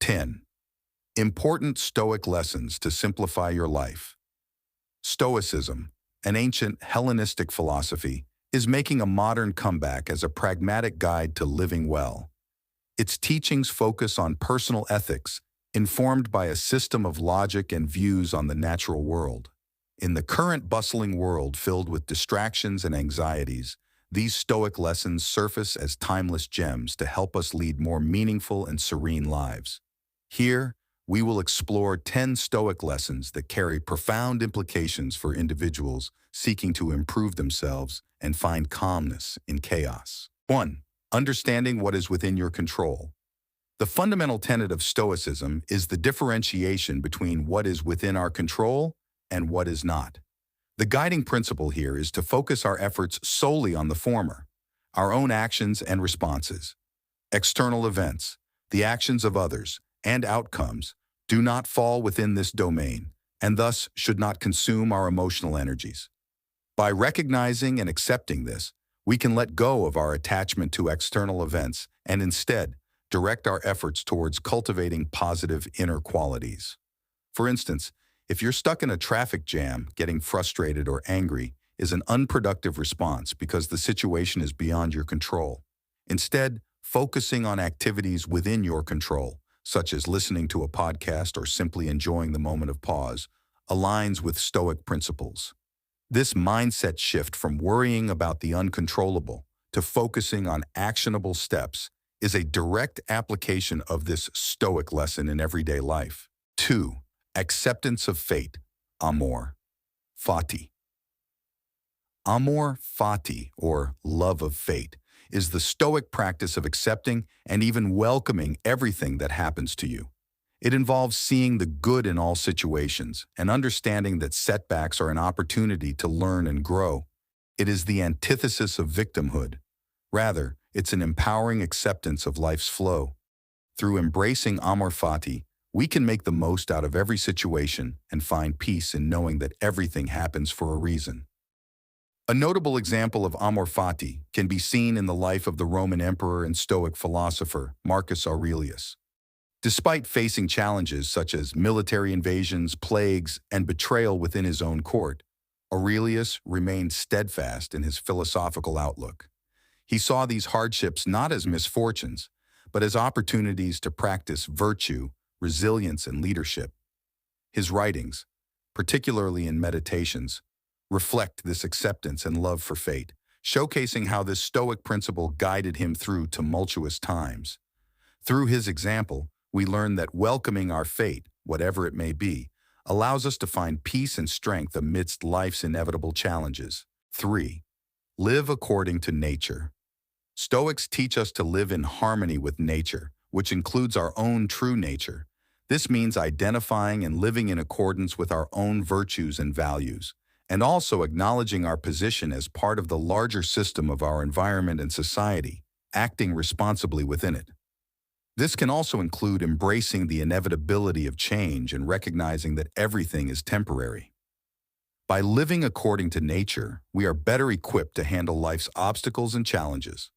10. Important Stoic lessons to simplify your life. Stoicism, an ancient Hellenistic philosophy, is making a modern comeback as a pragmatic guide to living well. Its teachings focus on personal ethics, informed by a system of logic and views on the natural world. In the current bustling world filled with distractions and anxieties, these Stoic lessons surface as timeless gems to help us lead more meaningful and serene lives. Here, we will explore 10 Stoic lessons that carry profound implications for individuals seeking to improve themselves and find calmness in chaos. 1. Understanding what is within your control. The fundamental tenet of Stoicism is the differentiation between what is within our control and what is not. The guiding principle here is to focus our efforts solely on the former, our own actions and responses. External events, the actions of others, and outcomes do not fall within this domain, and thus should not consume our emotional energies. By recognizing and accepting this, we can let go of our attachment to external events and instead direct our efforts towards cultivating positive inner qualities. For instance, if you're stuck in a traffic jam, getting frustrated or angry is an unproductive response because the situation is beyond your control. Instead, focusing on activities within your control, such as listening to a podcast or simply enjoying the moment of pause, aligns with Stoic principles. This mindset shift from worrying about the uncontrollable to focusing on actionable steps is a direct application of this Stoic lesson in everyday life. 2. Acceptance of fate, amor fati. Amor fati, or love of fate, is the Stoic practice of accepting and even welcoming everything that happens to you. It involves seeing the good in all situations and understanding that setbacks are an opportunity to learn and grow. It is the antithesis of victimhood. Rather, it's an empowering acceptance of life's flow. Through embracing amor fati, we can make the most out of every situation and find peace in knowing that everything happens for a reason. A notable example of amor fati can be seen in the life of the Roman emperor and Stoic philosopher Marcus Aurelius. Despite facing challenges such as military invasions, plagues, and betrayal within his own court, Aurelius remained steadfast in his philosophical outlook. He saw these hardships not as misfortunes, but as opportunities to practice virtue, resilience, and leadership. His writings, particularly in Meditations, reflect this acceptance and love for fate, showcasing how this Stoic principle guided him through tumultuous times. Through his example, we learn that welcoming our fate, whatever it may be, allows us to find peace and strength amidst life's inevitable challenges. 3. Live according to nature. Stoics teach us to live in harmony with nature, which includes our own true nature. This means identifying and living in accordance with our own virtues and values, and also acknowledging our position as part of the larger system of our environment and society, acting responsibly within it. This can also include embracing the inevitability of change and recognizing that everything is temporary. By living according to nature, we are better equipped to handle life's obstacles and challenges.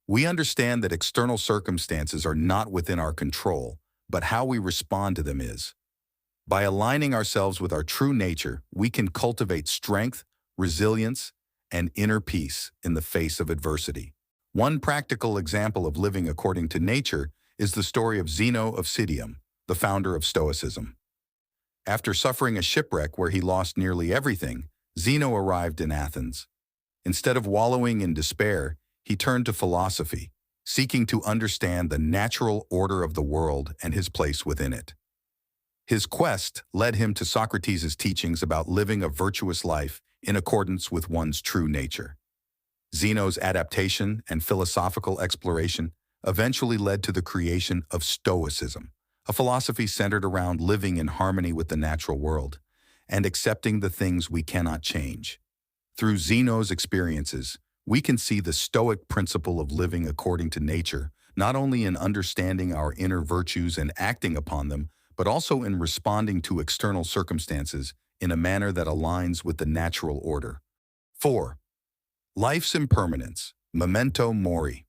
We understand that external circumstances are not within our control, but how we respond to them is. By aligning ourselves with our true nature, we can cultivate strength, resilience, and inner peace in the face of adversity. One practical example of living according to nature is the story of Zeno of Citium, the founder of Stoicism. After suffering a shipwreck where he lost nearly everything, Zeno arrived in Athens. Instead of wallowing in despair, he turned to philosophy, seeking to understand the natural order of the world and his place within it. His quest led him to Socrates' teachings about living a virtuous life in accordance with one's true nature. Zeno's adaptation and philosophical exploration eventually led to the creation of Stoicism, a philosophy centered around living in harmony with the natural world and accepting the things we cannot change. Through Zeno's experiences, we can see the Stoic principle of living according to nature, not only in understanding our inner virtues and acting upon them, but also in responding to external circumstances in a manner that aligns with the natural order. 4. Life's impermanence, memento mori.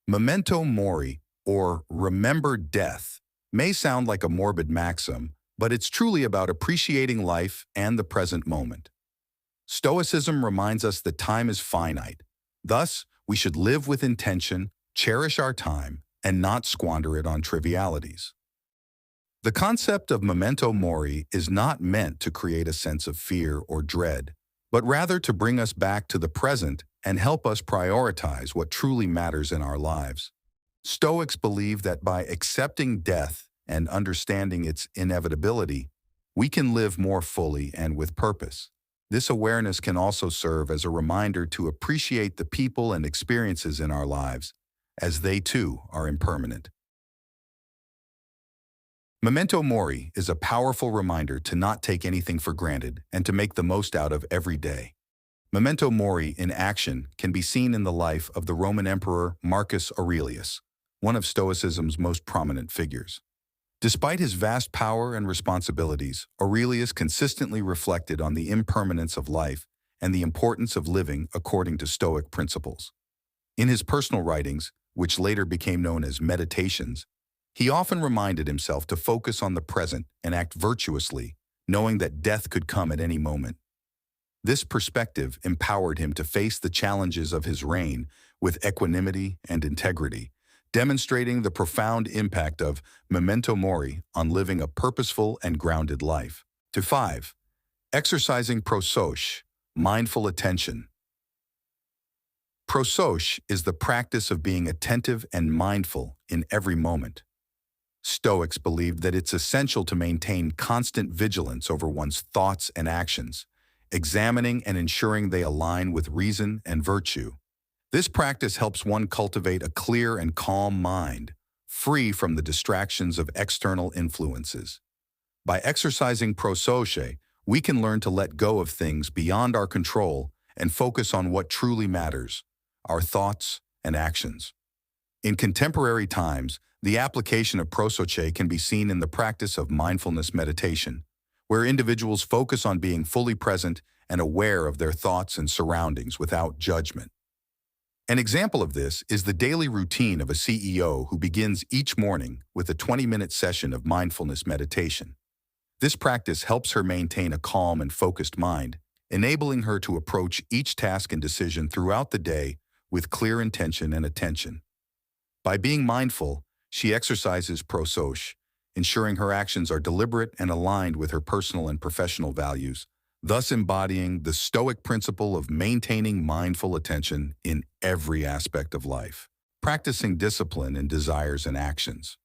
Memento mori, or remember death, may sound like a morbid maxim, but it's truly about appreciating life and the present moment. Stoicism reminds us that time is finite. Thus, we should live with intention, cherish our time, and not squander it on trivialities. The concept of memento mori is not meant to create a sense of fear or dread, but rather to bring us back to the present and help us prioritize what truly matters in our lives. Stoics believe that by accepting death and understanding its inevitability, we can live more fully and with purpose. This awareness can also serve as a reminder to appreciate the people and experiences in our lives, as they too are impermanent. Memento mori is a powerful reminder to not take anything for granted and to make the most out of every day. Memento mori in action can be seen in the life of the Roman Emperor Marcus Aurelius, one of Stoicism's most prominent figures. Despite his vast power and responsibilities, Aurelius consistently reflected on the impermanence of life and the importance of living according to Stoic principles. In his personal writings, which later became known as meditations, he often reminded himself to focus on the present and act virtuously, knowing that death could come at any moment. This perspective empowered him to face the challenges of his reign with equanimity and integrity, demonstrating the profound impact of memento mori on living a purposeful and grounded life. 5. Exercising prososche, mindful attention. Prososche is the practice of being attentive and mindful in every moment. Stoics believe that it's essential to maintain constant vigilance over one's thoughts and actions, examining and ensuring they align with reason and virtue. This practice helps one cultivate a clear and calm mind, free from the distractions of external influences. By exercising prososche, we can learn to let go of things beyond our control and focus on what truly matters, our thoughts and actions. In contemporary times, the application of prososche can be seen in the practice of mindfulness meditation, where individuals focus on being fully present and aware of their thoughts and surroundings without judgment. An example of this is the daily routine of a CEO who begins each morning with a 20-minute session of mindfulness meditation. This practice helps her maintain a calm and focused mind, enabling her to approach each task and decision throughout the day with clear intention and attention. By being mindful, she exercises prososche, ensuring her actions are deliberate and aligned with her personal and professional values, thus embodying the Stoic principle of maintaining mindful attention in every aspect of life, practicing discipline in desires and actions.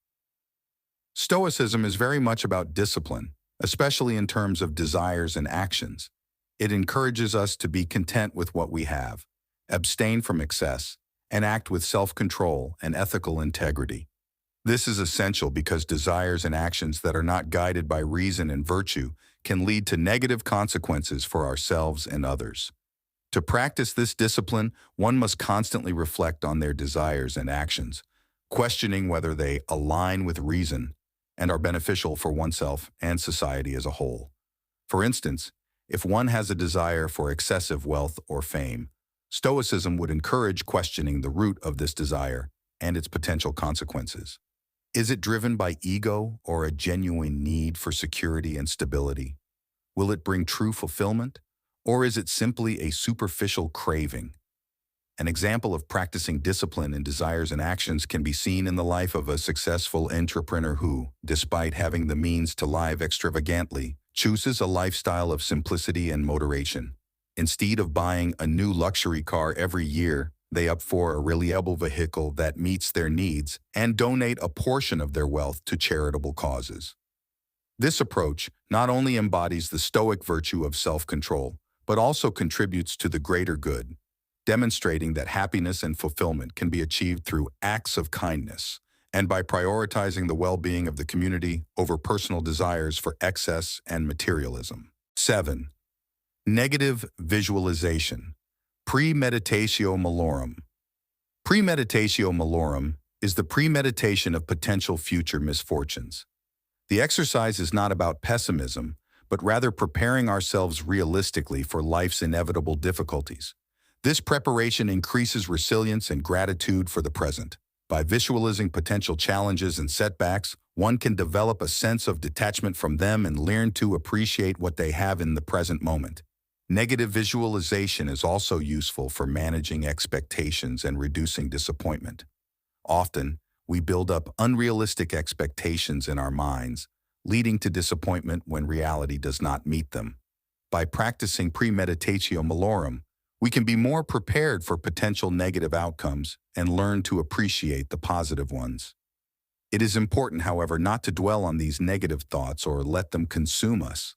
Stoicism is very much about discipline, especially in terms of desires and actions. It encourages us to be content with what we have, abstain from excess, and act with self-control and ethical integrity. This is essential because desires and actions that are not guided by reason and virtue can lead to negative consequences for ourselves and others. To practice this discipline, one must constantly reflect on their desires and actions, questioning whether they align with reason and are beneficial for oneself and society as a whole. For instance, if one has a desire for excessive wealth or fame, Stoicism would encourage questioning the root of this desire and its potential consequences. Is it driven by ego or a genuine need for security and stability? Will it bring true fulfillment, or is it simply a superficial craving? An example of practicing discipline in desires and actions can be seen in the life of a successful entrepreneur who, despite having the means to live extravagantly, chooses a lifestyle of simplicity and moderation. Instead of buying a new luxury car every year, they opt for a reliable vehicle that meets their needs and donate a portion of their wealth to charitable causes. This approach not only embodies the Stoic virtue of self-control, but also contributes to the greater good, demonstrating that happiness and fulfillment can be achieved through acts of kindness and by prioritizing the well-being of the community over personal desires for excess and materialism. 7. Negative visualization. Premeditatio malorum. Premeditatio malorum is the premeditation of potential future misfortunes. The exercise is not about pessimism, but rather preparing ourselves realistically for life's inevitable difficulties. This preparation increases resilience and gratitude for the present. By visualizing potential challenges and setbacks, one can develop a sense of detachment from them and learn to appreciate what they have in the present moment. Negative visualization is also useful for managing expectations and reducing disappointment. Often, we build up unrealistic expectations in our minds, leading to disappointment when reality does not meet them. By practicing premeditatio malorum, we can be more prepared for potential negative outcomes and learn to appreciate the positive ones. It is important, however, not to dwell on these negative thoughts or let them consume us.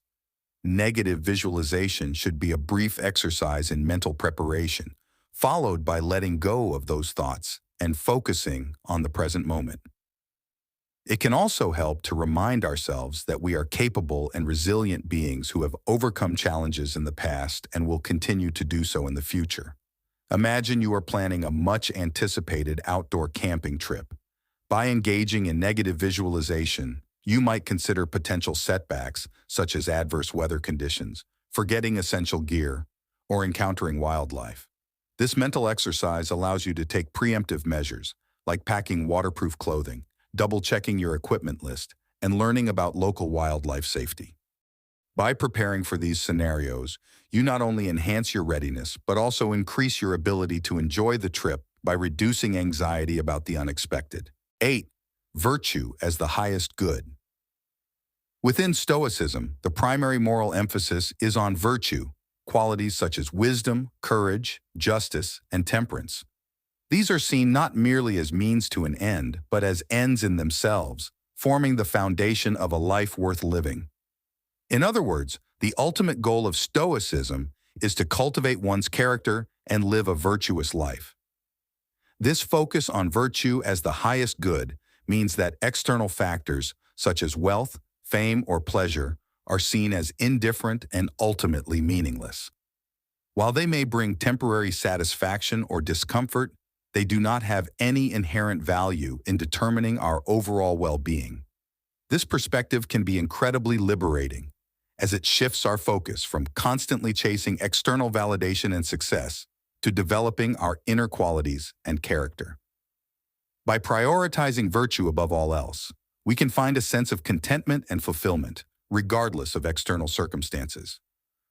Negative visualization should be a brief exercise in mental preparation, followed by letting go of those thoughts and focusing on the present moment. It can also help to remind ourselves that we are capable and resilient beings who have overcome challenges in the past and will continue to do so in the future. Imagine you are planning a much-anticipated outdoor camping trip. By engaging in negative visualization, you might consider potential setbacks, such as adverse weather conditions, forgetting essential gear, or encountering wildlife. This mental exercise allows you to take preemptive measures, like packing waterproof clothing, double-checking your equipment list, and learning about local wildlife safety. By preparing for these scenarios, you not only enhance your readiness, but also increase your ability to enjoy the trip by reducing anxiety about the unexpected. 8. Virtue as the highest good. Within Stoicism, the primary moral emphasis is on virtue, qualities such as wisdom, courage, justice, and temperance. These are seen not merely as means to an end, but as ends in themselves, forming the foundation of a life worth living. In other words, the ultimate goal of Stoicism is to cultivate one's character and live a virtuous life. This focus on virtue as the highest good means that external factors, such as wealth, fame, or pleasure, are seen as indifferent and ultimately meaningless. While they may bring temporary satisfaction or discomfort, they do not have any inherent value in determining our overall well-being. This perspective can be incredibly liberating, as it shifts our focus from constantly chasing external validation and success to developing our inner qualities and character. By prioritizing virtue above all else, we can find a sense of contentment and fulfillment, regardless of external circumstances.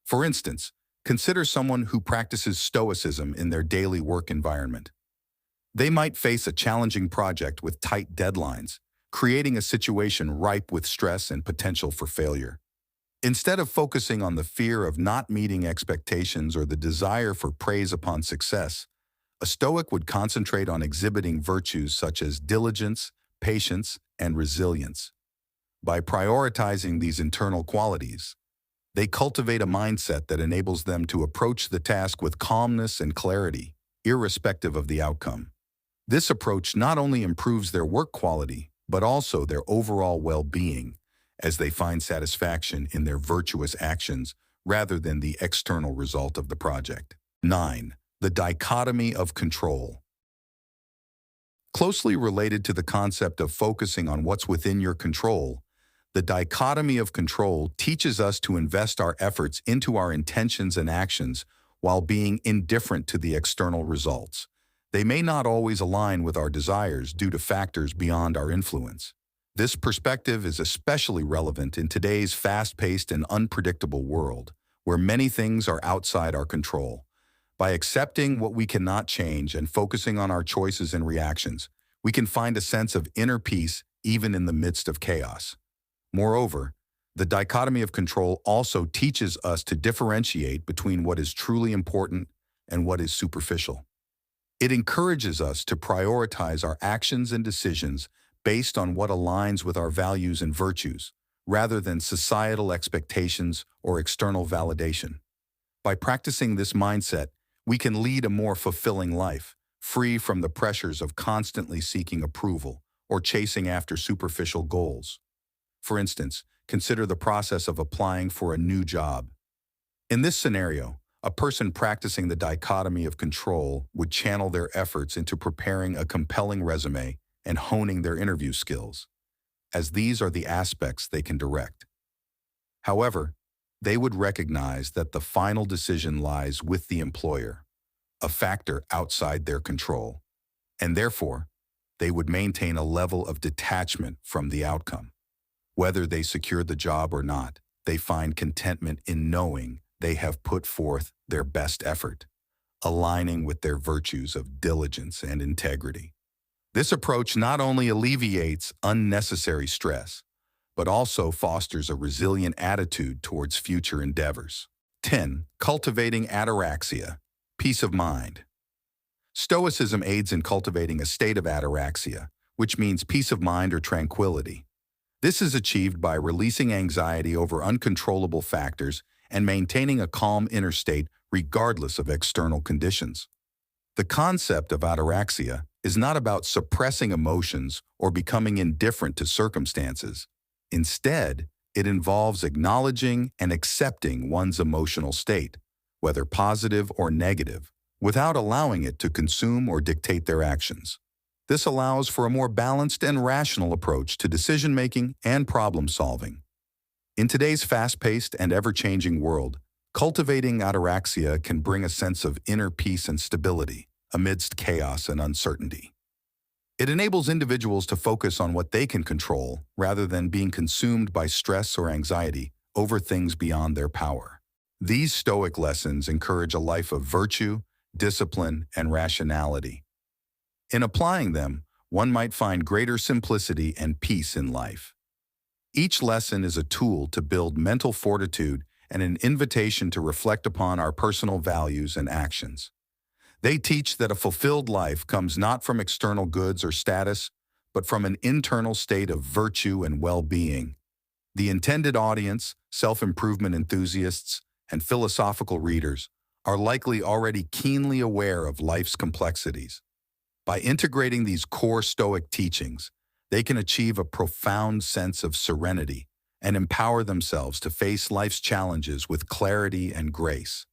For instance, consider someone who practices Stoicism in their daily work environment. They might face a challenging project with tight deadlines, creating a situation ripe with stress and potential for failure. Instead of focusing on the fear of not meeting expectations or the desire for praise upon success, a Stoic would concentrate on exhibiting virtues such as diligence, patience, and resilience. By prioritizing these internal qualities, they cultivate a mindset that enables them to approach the task with calmness and clarity, irrespective of the outcome. This approach not only improves their work quality, but also their overall well-being, as they find satisfaction in their virtuous actions rather than the external result of the project. 9. The dichotomy of control. Closely related to the concept of focusing on what's within your control, the dichotomy of control teaches us to invest our efforts into our intentions and actions while being indifferent to the external results. They may not always align with our desires due to factors beyond our influence. This perspective is especially relevant in today's fast-paced and unpredictable world, where many things are outside our control. By accepting what we cannot change and focusing on our choices and reactions, we can find a sense of inner peace even in the midst of chaos. Moreover, the dichotomy of control also teaches us to differentiate between what is truly important and what is superficial. It encourages us to prioritize our actions and decisions based on what aligns with our values and virtues, rather than societal expectations or external validation. By practicing this mindset, we can lead a more fulfilling life, free from the pressures of constantly seeking approval or chasing after superficial goals. For instance, consider the process of applying for a new job. In this scenario, a person practicing the dichotomy of control would channel their efforts into preparing a compelling resume and honing their interview skills, as these are the aspects they can direct. However, they would recognize that the final decision lies with the employer, a factor outside their control, and therefore, they would maintain a level of detachment from the outcome. Whether they secure the job or not, they find contentment in knowing they have put forth their best effort, aligning with their virtues of diligence and integrity. This approach not only alleviates unnecessary stress, but also fosters a resilient attitude towards future endeavors. 10. Cultivating ataraxia, peace of mind. Stoicism aids in cultivating a state of ataraxia, which means peace of mind or tranquility. This is achieved by releasing anxiety over uncontrollable factors and maintaining a calm inner state regardless of external conditions. The concept of ataraxia is not about suppressing emotions or becoming indifferent to circumstances. Instead, it involves acknowledging and accepting one's emotional state, whether positive or negative, without allowing it to consume or dictate their actions. This allows for a more balanced and rational approach to decision-making and problem-solving. In today's fast-paced and ever-changing world, cultivating ataraxia can bring a sense of inner peace and stability amidst chaos and uncertainty. It enables individuals to focus on what they can control rather than being consumed by stress or anxiety over things beyond their power. These Stoic lessons encourage a life of virtue, discipline, and rationality. In applying them, one might find greater simplicity and peace in life. Each lesson is a tool to build mental fortitude and an invitation to reflect upon our personal values and actions. They teach that a fulfilled life comes not from external goods or status, but from an internal state of virtue and well-being. The intended audience, self-improvement enthusiasts, and philosophical readers, are likely already keenly aware of life's complexities. By integrating these core Stoic teachings, they can achieve a profound sense of serenity and empower themselves to face life's challenges with clarity and grace.